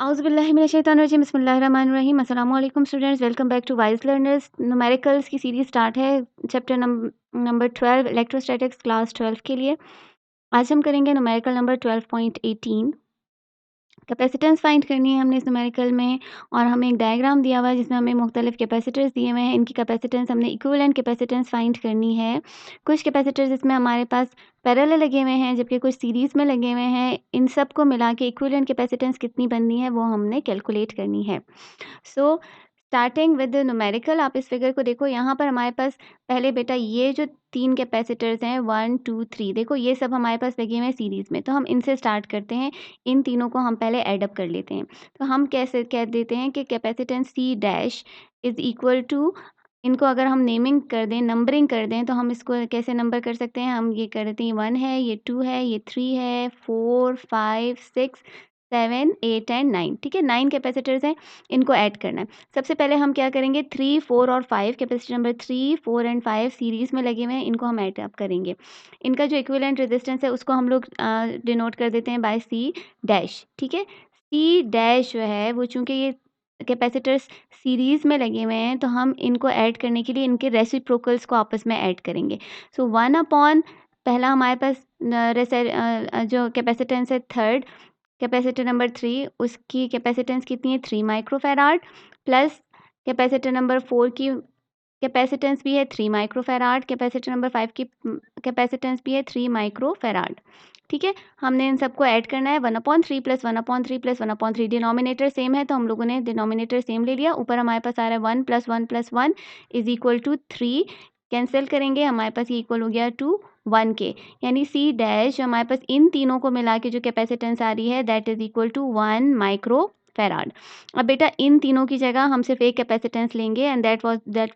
औज़ुबिल्लाहिमिनश्शैतानिर्रजीम बिस्मिल्लाहिर्रहमानिर्रहीम अस्सलामु अलैकुम students, welcome back to wise learners. Numericals की सीरीज़ स्टार्ट है चैप्टर नंबर 12 इलेक्ट्रोस्टैटिक्स क्लास 12 के लिए। आज हम करेंगे न्यूमेरिकल नंबर 12.18। कैपेसिटेंस फाइंड करनी है हमने इस न्यूमेरिकल में, और हमें एक डायग्राम दिया हुआ है जिसमें हमें मुख्तलिफ कैपेसिटर्स दिए हुए हैं। इनकी कैपेसिटेंस हमने इक्विवेलेंट कैपेसिटेंस फाइंड करनी है। कुछ कैपेसिटर्स इसमें हमारे पास पैरेलल लगे हुए हैं जबकि कुछ सीरीज़ में लगे हुए हैं। इन सब को मिला के इक्विवेलेंट कैपेसिटेंस कितनी बननी है वो हमने कैलकुलेट करनी है। सो स्टार्टिंग विद न्यूमेरिकल, आप इस फिगर को देखो। यहाँ पर हमारे पास पहले बेटा ये जो 3 कैपेसिटर्स हैं 1 2 3, देखो ये सब हमारे पास लगे हुए हैं सीरीज़ में। तो हम इनसे स्टार्ट करते हैं, इन तीनों को हम पहले ऐड अप कर लेते हैं। तो हम कैसे कह देते हैं कि capacitance C dash is equal to, इनको अगर हम नेमिंग कर दें, नंबरिंग कर दें, तो हम इसको कैसे नंबर कर सकते हैं। हम ये कर देते हैं 1 है, ये 2 है, ये 3 है, 4 5 6 7 8 एंड 9। ठीक है, 9 कैपेसिटर्स हैं, इनको ऐड करना है। सबसे पहले हम क्या करेंगे, 3 4 और 5 कैपेसिटर नंबर 3 4 एंड 5 सीरीज़ में लगे हुए हैं, इनको हम ऐड अप करेंगे। इनका जो इक्विवेलेंट रेजिस्टेंस है उसको हम लोग डिनोट कर देते हैं बाय C डैश। ठीक है, C डैश जो है वो, चूँकि ये कैपेसिटर्स सीरीज़ में लगे हुए हैं, तो हम इनको ऐड करने के लिए इनके रेसिप्रोकल्स को आपस में ऐड करेंगे। सो 1 अपॉन, पहला हमारे पास जो कैपेसिटेंस है थर्ड कैपेसिटर नंबर 3, उसकी कैपेसिटेंस कितनी है 3 माइक्रोफैराड, प्लस कैपेसिटर नंबर 4 की कैपेसिटेंस भी है 3 माइक्रोफैराड, कैपेसिटर नंबर 5 की कैपेसिटेंस भी है 3 माइक्रोफैराड। ठीक है, हमने इन सबको ऐड करना है। 1/3 प्लस 1/3 प्लस 1/3, डिनोमिनेटर सेम है तो हम लोगों ने डिनोमिनेटर सेम ले लिया। ऊपर हमारे पास आ रहा है 1 plus 1 plus 1 is equal to 3। Cancel करेंगे, हमारे पास ये इक्वल हो गया टू 1 के, यानी C डैश हमारे पास इन तीनों को मिला के जो कैपेसिटेंस आ रही है that is equal to 1 micro farad. अब बेटा इन तीनों की जगह हम सिर्फ एक कैपेसिटेंस लेंगे and that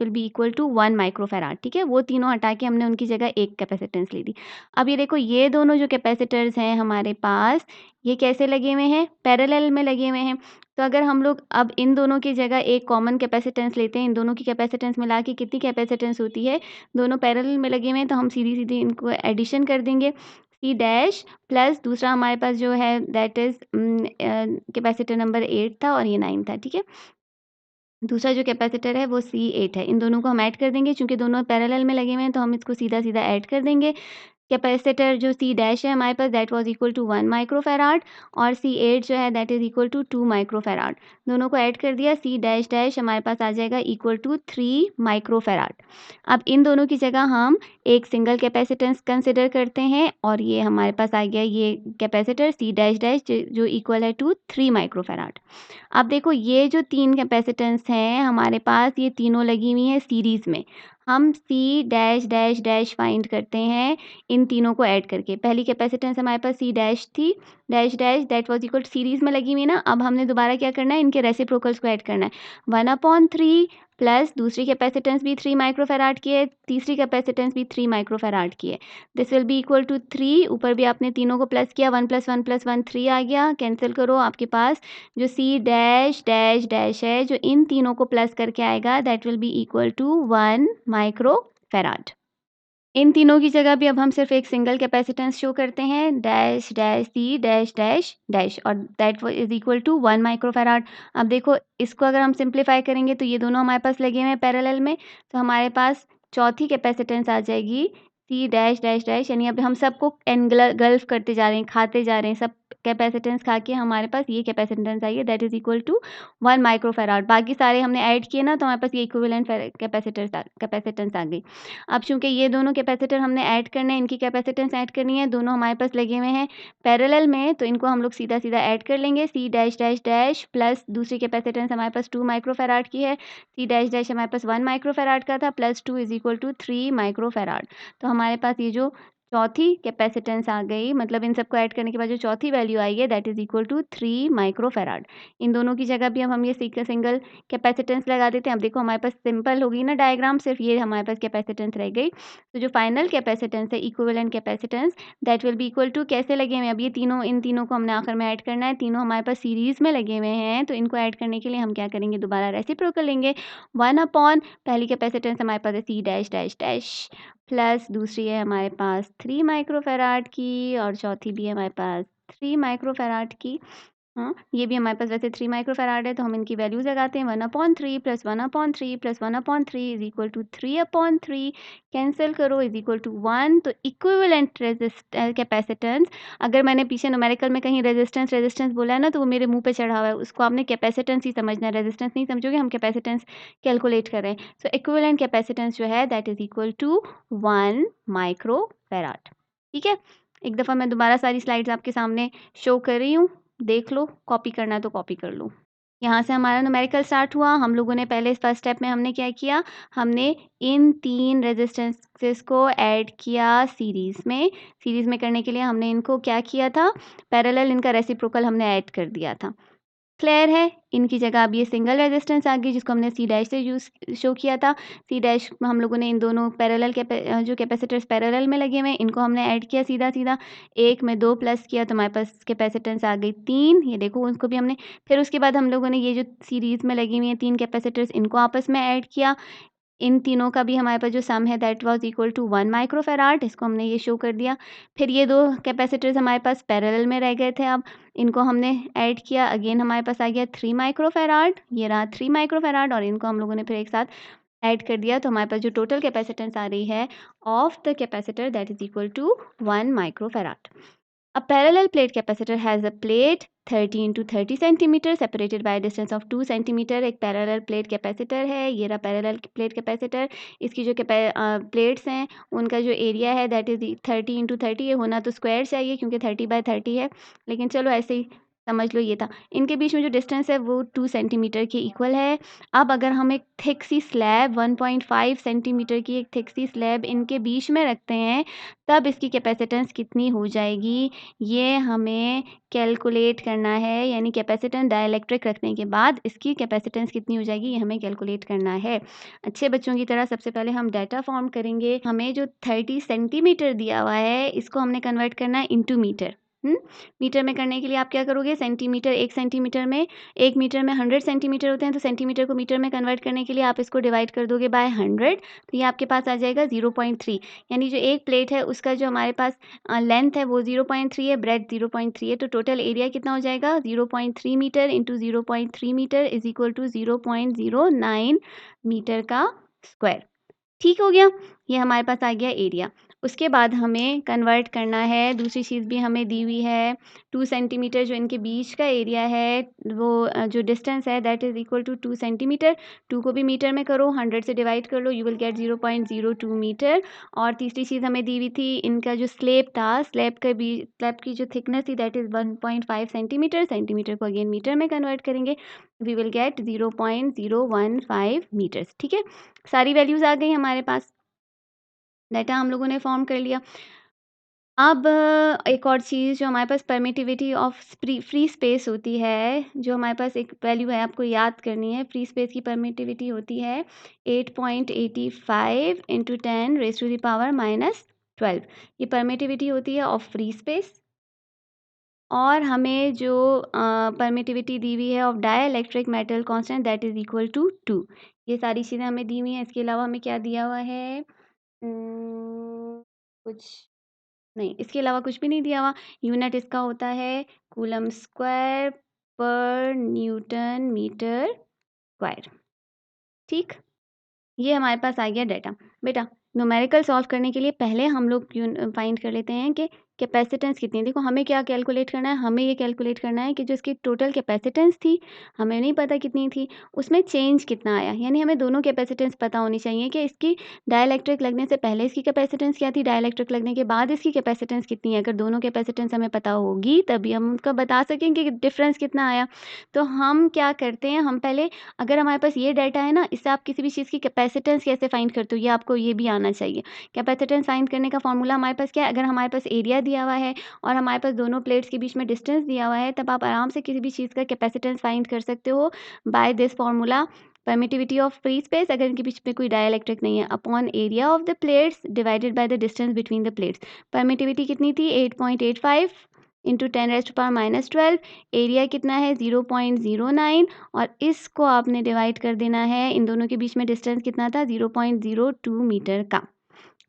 will be equal to 1 microfarad. ठीक है, वो तीनों हटा के हमने उनकी जगह एक कैपेसिटेंस ले दी। अब ये देखो, ये दोनों जो कैपेसिटर्स हैं हमारे पास, ये कैसे लगे हुए हैं, पैरेलल में लगे हुए हैं। तो अगर हम लोग अब इन दोनों की जगह एक कॉमन कैपेसिटेंस लेते हैं, इन दोनों की कैपेसिटेंस मिला के कितनी कैपेसिटेंस होती है, दोनों पैरेलल में लगे हुए हैं तो हम सीधी सीधी इनको एडिशन कर देंगे। C डैश प्लस दूसरा हमारे पास जो है दैट इज़ कैपेसिटर नंबर 8 था और ये 9 था। ठीक है, दूसरा जो कैपेसिटर है वो C8 है। इन दोनों को हम ऐड कर देंगे, चूँकि दोनों पैरेलल में लगे हुए हैं तो हम इसको सीधा-सीधा ऐड कर देंगे। कैपेसिटर जो C डैश है हमारे पास that was equal to 1 microfarad, और C8 जो है that is equal to 2 microfarad. दोनों को ऐड कर दिया, C डैश डैश हमारे पास आ जाएगा इक्वल टू 3 माइक्रोफैराड। अब इन दोनों की जगह हम एक सिंगल कैपेसिटेंस कंसिडर करते हैं, और ये हमारे पास आ गया ये कैपेसिटर C डैश डैश जो इक्वल है टू 3 माइक्रोफैराड। अब देखो, ये जो 3 कैपेसिटेंस हैं हमारे पास, ये तीनों लगी हुई हैं सीरीज़ में। हम C dash dash dash find करते हैं इन तीनों को ऐड करके। पहली कैपेसिटेंस हमारे पास C डैश थी, dash dash that was equal to series में लगी हुई ना। अब हमने दोबारा क्या करना है, इनके रेसिप्रोकल्स को ऐड करना है। 1/3 प्लस दूसरी कैपेसिटेंस भी 3 माइक्रोफैराड की है, तीसरी कैपेसिटेंस भी 3 माइक्रोफैराड की है। This will be equal to 3। ऊपर भी आपने तीनों को प्लस किया, 1 प्लस 1 प्लस 1 3 आ गया। कैंसिल करो, आपके पास जो C डैश डैश डैश है जो इन तीनों को प्लस करके आएगा that will be equal to 1 microfarad. इन तीनों की जगह भी अब हम सिर्फ एक सिंगल कैपेसिटेंस शो करते हैं, dash dash C dash dash dash, और that is equal to 1 microfarad. अब देखो, इसको अगर हम सिंप्लीफाई करेंगे तो ये दोनों हमारे पास लगे हुए हैं पैरेलल में, तो हमारे पास चौथी कैपेसिटेंस आ जाएगी C डैश डैश डैश, यानी अब हम सबको गल्फ करते जा रहे हैं, खाते जा रहे हैं, सब कैपेसिटेंस खा के हमारे पास ये कैपेसिटेंस आई है that is equal to 1 microfarad. बाकी सारे हमने ऐड किए ना, तो हमारे पास ये इक्विवेलेंट कैपेसिटेंस आ गई। अब चूँकि ये दोनों कैपेसिटर हमने ऐड करने हैं, इनकी कैपेसिटेंस ऐड करनी है, दोनों हमारे पास लगे हुए हैं पैरेलल में, तो इनको हम लोग सीधा-सीधा ऐड कर लेंगे। C dash dash dash plus दूसरी कैपेसिटेंस हमारे पास 2 माइक्रोफैराड की है, C डैश डैश हमारे पास 1 माइक्रोफैराड का था, plus 2 is equal to 3 microfarad. तो हमारे पास ये जो चौथी कैपेसिटेंस आ गई, मतलब इन सबको ऐड करने के बाद जो चौथी वैल्यू आई है that is equal to 3 microfarad. इन दोनों की जगह भी अब हम ये सिंगल कैपेसिटेंस लगा देते हैं। अब देखो, हमारे पास सिंपल हो गई ना डायग्राम, सिर्फ ये हमारे पास कैपेसिटेंस रह गई। तो जो फाइनल कैपेसिटेंस है, equivalent capacitance, that will be equal to, कैसे लगे हुए हैं, अब ये तीनों, इन तीनों को हमने आखिर में ऐड करना है। तीनों हमारे पास सीरीज़ में लगे हुए हैं, तो इनको ऐड करने के लिए हम क्या करेंगे, दोबारा रेसिप्रोकल लेंगे। 1 अपॉन पहली कैपेसिटेंस हमारे पास है C dash dash dash, plus दूसरी है हमारे पास 3 माइक्रोफैराड की, और चौथी भी है हमारे पास 3 माइक्रोफैराड की। हाँ, ये भी हमारे पास वैसे 3 माइक्रोफ़ैराड है, तो हम इनकी वैल्यूज़ लगाते हैं 1/3 + 1/3 + 1/3 = 3/3 कैंसल करो = 1। तो इक्विवेलेंट कैपेसिटेंस, अगर मैंने पीछे न्यूमेरिकल में कहीं रेजिस्टेंस बोला है ना, तो वो मेरे मुँह पे चढ़ा हुआ है, उसको आपने कैपेसिटेंस ही समझना है, रेजिस्टेंस नहीं समझोगे, हम कैपेसिटेंस कैलकुलेट कर रहे हैं। सो इक्विवेलेंट कैपेसिटेंस जो है दैट इज़ इक्वल टू 1 माइक्रोफ़ैराड। ठीक है? एक दफ़ा मैं दोबारा सारी स्लाइड्स आपके सामने शो कर रही हूँ, देख लो, कॉपी करना है तो कॉपी कर लो। यहाँ से हमारा न्यूमेरिकल स्टार्ट हुआ। हम लोगों ने पहले फर्स्ट स्टेप में हमने क्या किया, हमने इन 3 रेजिस्टेंसेस को ऐड किया सीरीज़ में करने के लिए हमने इनको क्या किया था, पैरेलल इनका रेसिप्रोकल हमने ऐड कर दिया था। क्लियर है? इनकी जगह अब ये सिंगल रेजिस्टेंस आ गई, जिसको हमने सी डैश से शो किया था। सी डैश हम लोगों ने इन दोनों पैरेलल जो कैपेसिटर्स पैरेलल में लगे हुए हैं, इनको हमने ऐड किया सीधा-सीधा। 1 में 2 प्लस किया तो हमारे पास कैपेसिटेंस आ गई 3, ये देखो उसको भी हमने। फिर उसके बाद हम लोगों ने ये जो सीरीज़ में लगी हुई हैं 3 कैपेसिटर्स, इनको आपस में ऐड किया। इन तीनों का भी हमारे पास जो सम है दैट वाज़ इक्वल टू 1 माइक्रोफ़ैराड, इसको हमने ये शो कर दिया। फिर ये 2 कैपेसिटर्स हमारे पास पैरेलल में रह गए थे, अब इनको हमने ऐड किया, अगेन हमारे पास आ गया 3 माइक्रोफ़ैराड, ये रहा 3 माइक्रोफ़ैराड और इनको हम लोगों ने फिर एक साथ ऐड कर दिया, तो हमारे पास जो टोटल कैपेसिटेंस आ रही है of the capacitor that is equal to 1 microfarad. A parallel plate capacitor has a plate 30 into 30 centimetre separated by a distance of 2 centimetre. एक पैरेलल प्लेट कैपेसिटर है, ये रहा पैरेलल प्लेट कैपेसिटर। इसकी जो plates हैं उनका जो एरिया है दैट इज़ 30 into 30, ये होना तो स्क्वायर चाहिए क्योंकि 30/30 है, लेकिन चलो ऐसे ही समझ लो ये था। इनके बीच में जो डिस्टेंस है वो 2 सेंटीमीटर के इक्वल है। अब अगर हम एक थिक सी स्लैब 1.5 सेंटीमीटर की एक थिक सी स्लैब इनके बीच में रखते हैं, तब इसकी कैपेसिटेंस कितनी हो जाएगी, ये हमें कैलकुलेट करना है। यानी कैपेसिटेंस डाइलेक्ट्रिक रखने के बाद इसकी कैपेसिटेंस कितनी हो जाएगी, ये हमें कैलकुलेट करना है। अच्छे बच्चों की तरह सबसे पहले हम डाटा फॉर्म करेंगे। हमें जो 30 सेंटीमीटर दिया हुआ है, इसको हमने कन्वर्ट करना है इंटू मीटर। मीटर में करने के लिए आप क्या करोगे, सेंटीमीटर 1 सेंटीमीटर में 1 मीटर में 100 सेंटीमीटर होते हैं, तो सेंटीमीटर को मीटर में कन्वर्ट करने के लिए आप इसको डिवाइड कर दोगे बाय 100, तो ये आपके पास आ जाएगा 0.3। यानी जो एक प्लेट है उसका जो हमारे पास लेंथ है वो 0.3 है, ब्रेड्थ 0.3 है, तो टोटल एरिया कितना हो जाएगा 0.3 metre into 0.3 metre is equal to 0.09 metre का स्क्वायर। ठीक हो गया, ये हमारे पास आ गया एरिया। उसके बाद हमें कन्वर्ट करना है, दूसरी चीज़ भी हमें दी हुई है 2 सेंटीमीटर जो इनके बीच का एरिया है, वो जो डिस्टेंस है that is equal to 2 centimetre. 2 को भी मीटर में करो, 100 से डिवाइड कर लो, यू विल गेट 0.02 मीटर। और तीसरी चीज़ हमें दी हुई थी, इनका जो स्लैब था, स्लैब की जो थिकनेस थी दैट इज़ 1.5 सेंटीमीटर। सेंटीमीटर को अगेन मीटर में कन्वर्ट करेंगे, वी विल गेट 0.015 मीटर्स। ठीक है, सारी वैल्यूज़ आ गई हमारे पास, डाटा हम लोगों ने फॉर्म कर लिया। अब एक और चीज़ जो हमारे पास परमिटिविटी ऑफ फ्री स्पेस होती है, जो हमारे पास एक वैल्यू है आपको याद करनी है। फ्री स्पेस की परमिटिविटी होती है 8.85 इंटू 10⁻⁻12। ये परमिटिविटी होती है ऑफ फ्री स्पेस। और हमें जो परमिटिविटी दी हुई है of dielectric metal constant that is equal to 2। ये सारी चीज़ें हमें दी हुई हैं। इसके अलावा हमें क्या दिया हुआ है, कुछ नहीं, इसके अलावा कुछ भी नहीं दिया हुआ। यूनिट इसका होता है कूलम स्क्वायर पर न्यूटन मीटर स्क्वायर। ठीक, ये हमारे पास आ गया डाटा। बेटा न्यूमेरिकल सॉल्व करने के लिए पहले हम लोग फाइंड कर लेते हैं कि कैपेसिटेंस कितनी है। देखो हमें क्या कैलकुलेट करना है, हमें ये कैलकुलेट करना है कि जो इसकी टोटल कैपेसिटेंस थी, हमें नहीं पता कितनी थी, उसमें चेंज कितना आया। यानी हमें दोनों कैपेसिटेंस पता होनी चाहिए कि इसकी डाइलेक्ट्रिक लगने से पहले इसकी कैपेसिटेंस क्या थी, डाइलेक्ट्रिक लगने के बाद इसकी कैपेसिटेंस कितनी है। अगर दोनों कैपेसिटेंस हमें पता होगी तभी हम उनका बता सकेंगे कि डिफरेंस कितना आया। तो हम क्या करते हैं, हम पहले, अगर हमारे पास ये डाटा है ना, इससे आप किसी भी चीज़ की कैपेसिटेंस कैसे फाइंड करते हो, ये आपको ये भी आना चाहिए। कैपेसिटेंस फाइंड करने का फॉर्मूला हमारे पास क्या है, अगर हमारे पास एरिया दिया हुआ है और हमारे पास दोनों प्लेट्स के बीच में डिस्टेंस दिया हुआ है, तब आप आराम से किसी भी चीज़ का कैपेसिटेंस फाइंड कर सकते हो by this formula. Permittivity of free space, अगर इनके बीच में कोई डाइलेक्ट्रिक नहीं है, upon area of the plates divided by the distance between the plates. Permittivity कितनी थी 8.85 इंटू 10⁻⁻12। एरिया कितना है 0.09, और इसको आपने डिवाइड कर देना है, इन दोनों के बीच में डिस्टेंस कितना था 0.02 मीटर का।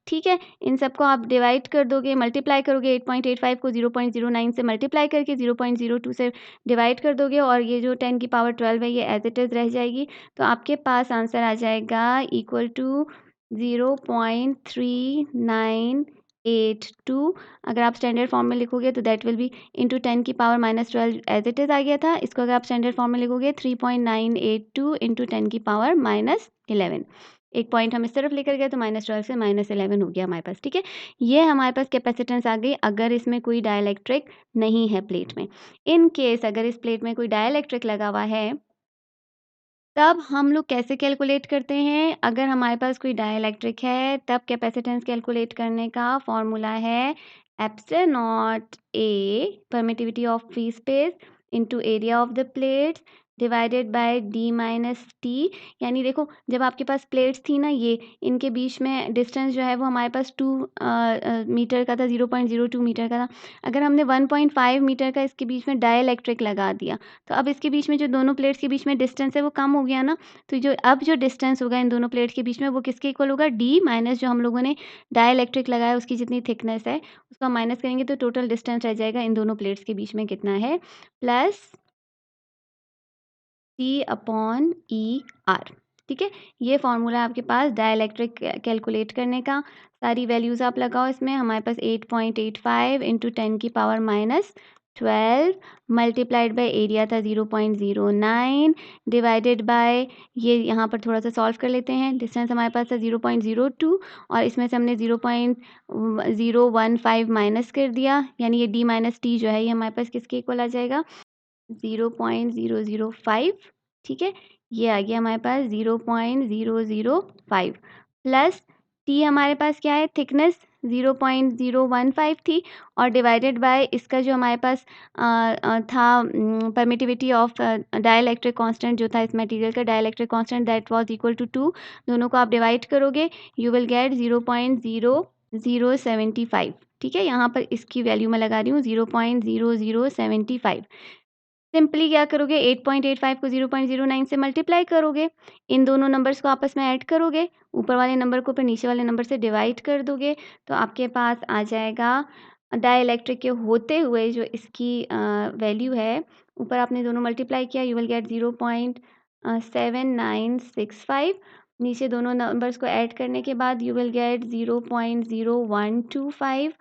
ठीक है, इन सबको आप डिवाइड कर दोगे, मल्टीप्लाई करोगे 8.85 को 0.09 से मल्टीप्लाई करके 0.02 से डिवाइड कर दोगे और ये जो 10 की पावर 12 है ये एज इट इज़ रह जाएगी। तो आपके पास आंसर आ जाएगा इक्वल टू 0.3982। अगर आप स्टैंडर्ड फॉर्म में लिखोगे तो दैट विल बी इंटू 10 की पावर -12 एज इट इज़ आ गया था। इसको अगर आप स्टैंडर्ड फॉर्म में लिखोगे 3.982 इंटू 10 की पावर -11। एक पॉइंट हम इस तरफ लेकर गए तो -12 से -11 हो गया हमारे पास। ठीक है, ये हमारे पास कैपेसिटेंस आ गई अगर इसमें कोई डाइलेक्ट्रिक नहीं है प्लेट में। इन केस अगर इस प्लेट में कोई डाइलेक्ट्रिक लगा हुआ है तब हम लोग कैसे कैलकुलेट करते हैं? अगर हमारे पास कोई डाइलेक्ट्रिक है तब कैपेसिटेंस कैलकुलेट करने का फॉर्मूला है epsilon not a permittivity of free space into area of the plates divided bye D minus T. यानी देखो जब आपके पास प्लेट्स थी ना, ये इनके बीच में डिस्टेंस जो है वो हमारे पास 2 मीटर का था, 0.02 मीटर का था। अगर हमने 1.5 मीटर का इसके बीच में डाइलेक्ट्रिक लगा दिया तो अब इसके बीच में जो दोनों प्लेट्स के बीच में डिस्टेंस है वो कम हो गया ना। तो जो अब जो डिस्टेंस होगा इन दोनों प्लेट्स के बीच में वो किसके इक्वल होगा? डी माइनस जो हम लोगों ने डाइलेक्ट्रिक लगाया उसकी जितनी थिकनेस है उसका माइनस करेंगे तो टोटल डिस्टेंस रह जाएगा इन दोनों प्लेट्स के बीच में कितना है, plus T upon E R. ठीक है, ये फॉर्मूला आपके पास डाइलेक्ट्रिक कैलकुलेट करने का। सारी वैल्यूज़ आप लगाओ इसमें। हमारे पास 8.85 इंटू 10 की पावर -12 मल्टीप्लाइड बाय एरिया था 0.09 डिवाइडेड बाय, ये यहाँ पर थोड़ा सा सॉल्व कर लेते हैं। डिस्टेंस हमारे पास था 0.02 और इसमें से हमने 0.015 माइनस कर दिया, यानी ये डी माइनस टी जो है ये हमारे पास किसके इक्वल आ जाएगा? 0.005। ठीक है, ये आ गया हमारे पास 0.005 प्लस टी हमारे पास क्या है? थिकनेस 0.015 थी और डिवाइडेड बाय इसका जो हमारे पास था परमिटिविटी ऑफ डाइलेक्ट्रिक कांस्टेंट जो था इस मटेरियल का dielectric constant that was equal to 2। दोनों को आप डिवाइड करोगे यू विल गेट 0.0075। ठीक है, यहाँ पर इसकी वैल्यू मैं लगा रही हूँ 0.0075। सिंपली क्या करोगे? 8.85 को 0.09 से मल्टीप्लाई करोगे, इन दोनों नंबर्स को आपस में ऐड करोगे, ऊपर वाले नंबर को फिर नीचे वाले नंबर से डिवाइड कर दोगे तो आपके पास आ जाएगा डाइलेक्ट्रिक के होते हुए जो इसकी वैल्यू है, ऊपर आपने दोनों मल्टीप्लाई किया यू विल गेट 0.7965। नीचे दोनों नंबर्स को ऐड करने के बाद यू विल गेट 0.0125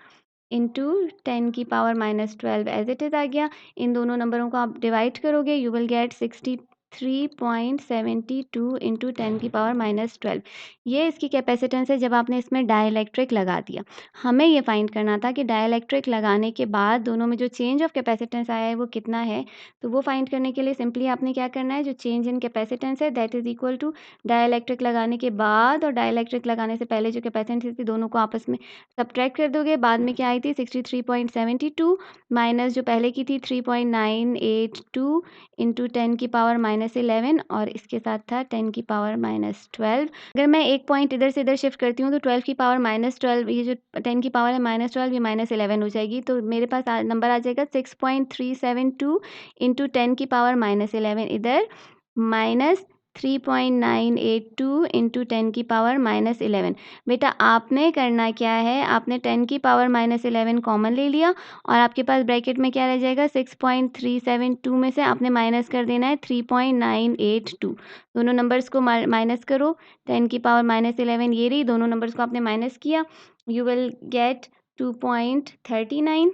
इंटू 10 की पावर -12 एज इट इज़ आ गया। इन दोनों नंबरों को आप डिवाइड करोगे यू विल गेट 63.72 इंटू 10 की पावर -12। ये इसकी कैपेसिटेंस है जब आपने इसमें डाइलेक्ट्रिक लगा दिया। हमें ये फाइंड करना था कि डाइलेक्ट्रिक लगाने के बाद दोनों में जो चेंज ऑफ कैपेसिटेंस आया है वो कितना है। तो वो फाइंड करने के लिए सिंपली आपने क्या करना है, जो चेंज इन कैपेसिटेंस है that is equal to dielectric लगाने के बाद और डाइलेक्ट्रिक लगाने से पहले जो कैपेसिटेंस थी दोनों को आपस में सब्ट्रैक्ट कर दोगे। बाद में क्या आई थी 63.72 माइनस जो पहले की थी 3.982 इंटू 10 की पावर -11 और इसके साथ था 10 की पावर -12। अगर मैं एक पॉइंट इधर से इधर शिफ्ट करती हूँ तो 12 की पावर -12 ये जो 10 की पावर है -12 ये -11 हो जाएगी। तो मेरे पास नंबर आ जाएगा 6.372 इंटू 10 की पावर -11 इधर माइनस 3.982 इंटू 10 की पावर -11। बेटा आपने करना क्या है, आपने 10 की पावर -11 कॉमन ले लिया और आपके पास ब्रैकेट में क्या रह जाएगा 6.372 में से आपने माइनस कर देना है 3.982। दोनों नंबर्स को माइनस करो, 10 की पावर -11 ये रही, दोनों नंबर्स को आपने माइनस किया यू विल गेट 2.39।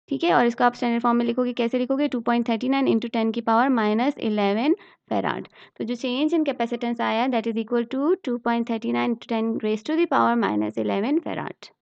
ठीक है, और इसको आप स्टैंडर्ड फॉर्म में लिखोगे, कैसे लिखोगे? 2.39 इंटू 10 की पावर -11 फेराड। तो जो चेंज इन कैपेसिटेंस आया that is equal to 2.39 into 10 raise to the power -11 farad.